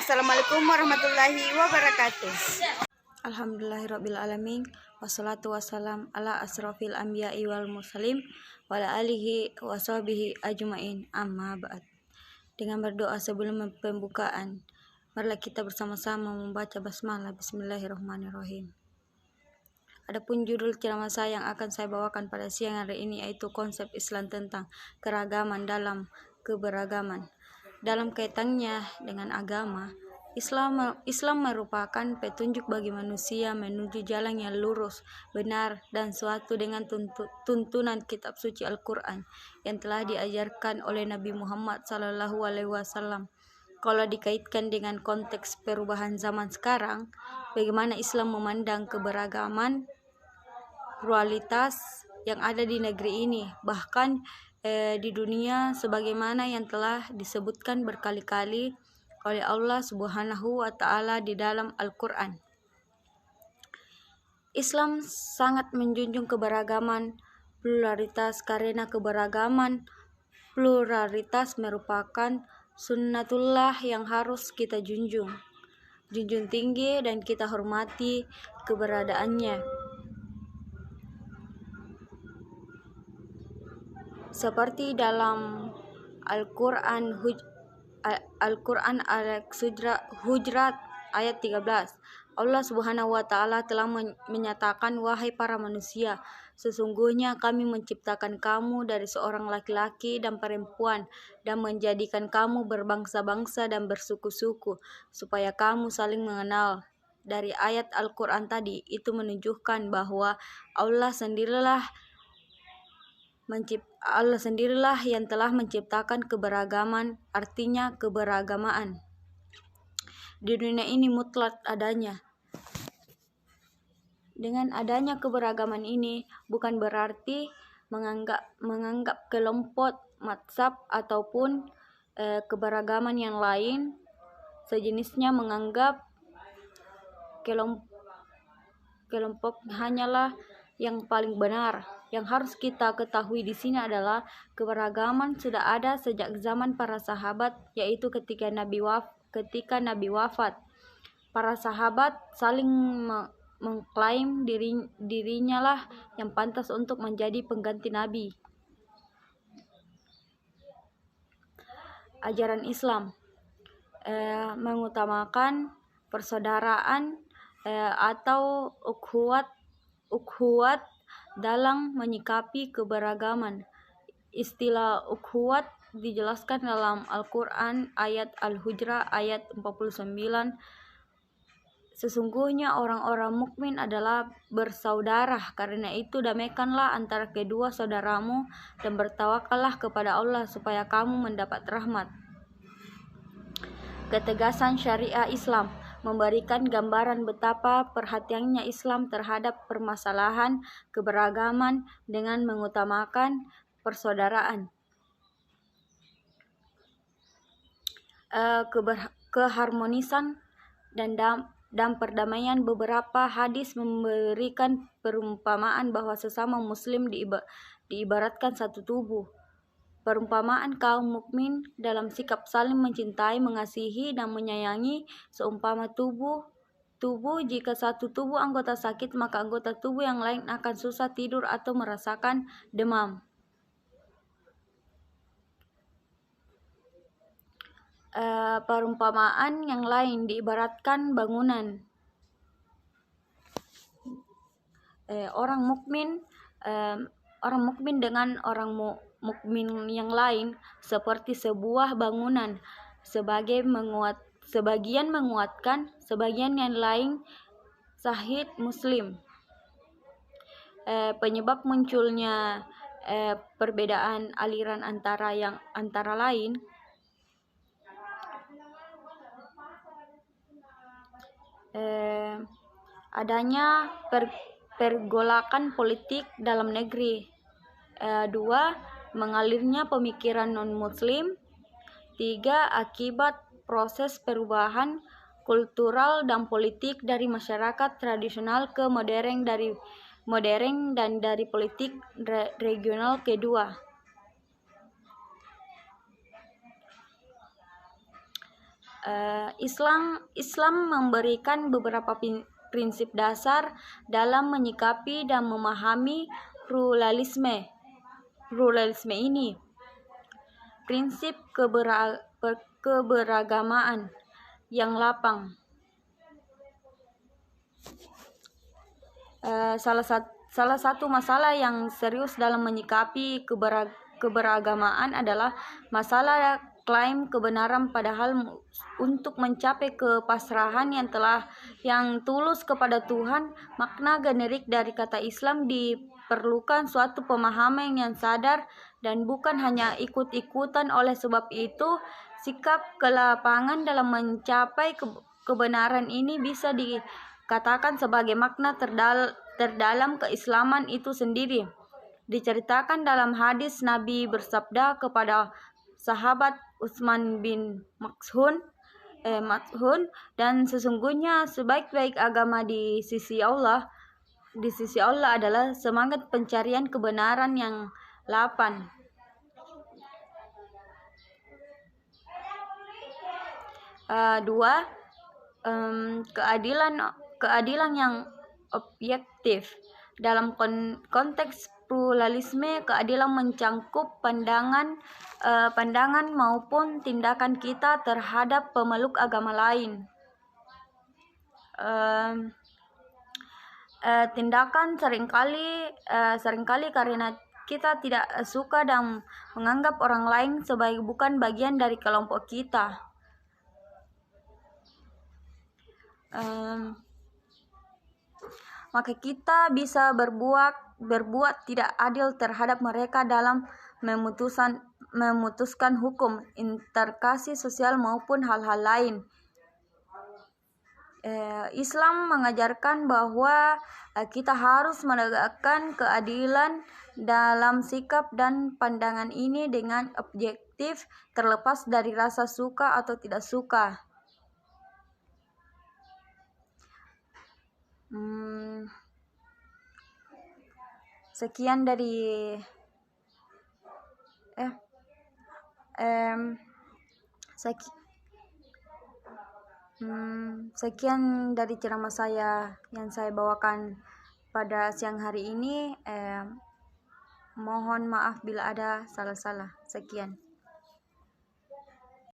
Assalamualaikum warahmatullahi wabarakatuh. Alhamdulillahirrabbilalamin. Wassalatu wassalam ala asrofil anbiya'i wal mursalin wa ala alihi wa sahbihi ajma'in, amma ba'd. Dengan berdoa sebelum pembukaan, marilah kita bersama-sama membaca basmalah. Bismillahirrahmanirrahim. Adapun judul ceramah saya yang akan saya bawakan pada siang hari ini yaitu konsep Islam tentang keragaman dalam keberagaman. Dalam kaitannya dengan agama, Islam merupakan petunjuk bagi manusia menuju jalan yang lurus, benar, dan suatu dengan tuntunan kitab suci Al-Quran yang telah diajarkan oleh Nabi Muhammad SAW. Kalau dikaitkan dengan konteks perubahan zaman sekarang, bagaimana Islam memandang keberagaman, pluralitas yang ada di negeri ini, bahkan di dunia, sebagaimana yang telah disebutkan berkali-kali oleh Allah Subhanahu wa Ta'ala di dalam Al-Quran. Islam sangat menjunjung keberagaman pluralitas karena keberagaman pluralitas merupakan sunnatullah yang harus kita junjung tinggi dan kita hormati keberadaannya. Seperti dalam Al-Quran Al-Hujurat ayat 13, Allah Subhanahu wa Ta'ala telah menyatakan, wahai para manusia, sesungguhnya kami menciptakan kamu dari seorang laki-laki dan perempuan dan menjadikan kamu berbangsa-bangsa dan bersuku-suku supaya kamu saling mengenal. Dari ayat Al-Quran tadi itu menunjukkan bahwa Allah sendirilah yang telah menciptakan keberagaman, artinya keberagamaan di dunia ini mutlak adanya. Dengan adanya keberagaman ini bukan berarti menganggap kelompok, mazhab ataupun keberagaman yang lain sejenisnya menganggap kelompok hanyalah yang paling benar. Yang harus kita ketahui di sini adalah keberagaman sudah ada sejak zaman para sahabat, yaitu ketika Nabi wafat. Para sahabat saling mengklaim dirinya lah yang pantas untuk menjadi pengganti Nabi. Ajaran Islam mengutamakan persaudaraan atau ukhuwat dalam menyikapi keberagaman. Istilah ukhuwat dijelaskan dalam Al-Quran ayat Al-Hujurat ayat 49. Sesungguhnya orang-orang mukmin adalah bersaudara, karena itu damaikanlah antara kedua saudaramu dan bertawakallah kepada Allah supaya kamu mendapat rahmat. Ketegasan syariah Islam memberikan gambaran betapa perhatiannya Islam terhadap permasalahan keberagaman dengan mengutamakan persaudaraan, keharmonisan dan perdamaian. Beberapa hadis memberikan perumpamaan bahwa sesama muslim diibaratkan satu tubuh. Perumpamaan kaum mukmin dalam sikap saling mencintai, mengasihi, dan menyayangi seumpama tubuh. Jika satu tubuh anggota sakit, maka anggota tubuh yang lain akan susah tidur atau merasakan demam. Perumpamaan yang lain diibaratkan bangunan. Orang mukmin dengan orang mukmin yang lain seperti sebuah bangunan, sebagian menguatkan, sebagian yang lain. Sahih Muslim. Penyebab munculnya perbedaan aliran antara lain adanya pergolakan politik dalam negeri. 2. Mengalirnya pemikiran non-muslim. 3. Akibat proses perubahan kultural dan politik dari masyarakat tradisional ke modern dan dari politik regional. Kedua, Islam memberikan beberapa prinsip dasar dalam menyikapi dan memahami pluralisme ini. Prinsip keberagamaan yang lapang. Salah satu masalah yang serius dalam menyikapi keberagamaan adalah masalah klaim kebenaran, padahal untuk mencapai kepasrahan yang tulus kepada Tuhan, makna generik dari kata Islam diperlukan suatu pemahaman yang sadar dan bukan hanya ikut-ikutan. Oleh sebab itu, sikap kelapangan dalam mencapai kebenaran ini bisa dikatakan sebagai makna terdalam keislaman itu sendiri. Diceritakan dalam hadis, Nabi bersabda kepada sahabat Utsman bin Maz'un, dan sesungguhnya sebaik-baik agama di sisi Allah adalah semangat pencarian kebenaran yang lapang. Dua, keadilan yang objektif. Dalam konteks pluralisme, keadilan mencangkup pandangan maupun tindakan kita terhadap pemeluk agama lain. Tindakan seringkali karena kita tidak suka dan menganggap orang lain sebagai bukan bagian dari kelompok kita. Maka kita bisa berbuat tidak adil terhadap mereka dalam memutuskan hukum, interaksi sosial maupun hal-hal lain. Islam mengajarkan bahwa kita harus menegakkan keadilan dalam sikap dan pandangan ini dengan objektif, terlepas dari rasa suka atau tidak suka. Sekian dari sekian dari ceramah saya yang saya bawakan pada siang hari ini. Mohon maaf bila ada salah-salah. Sekian.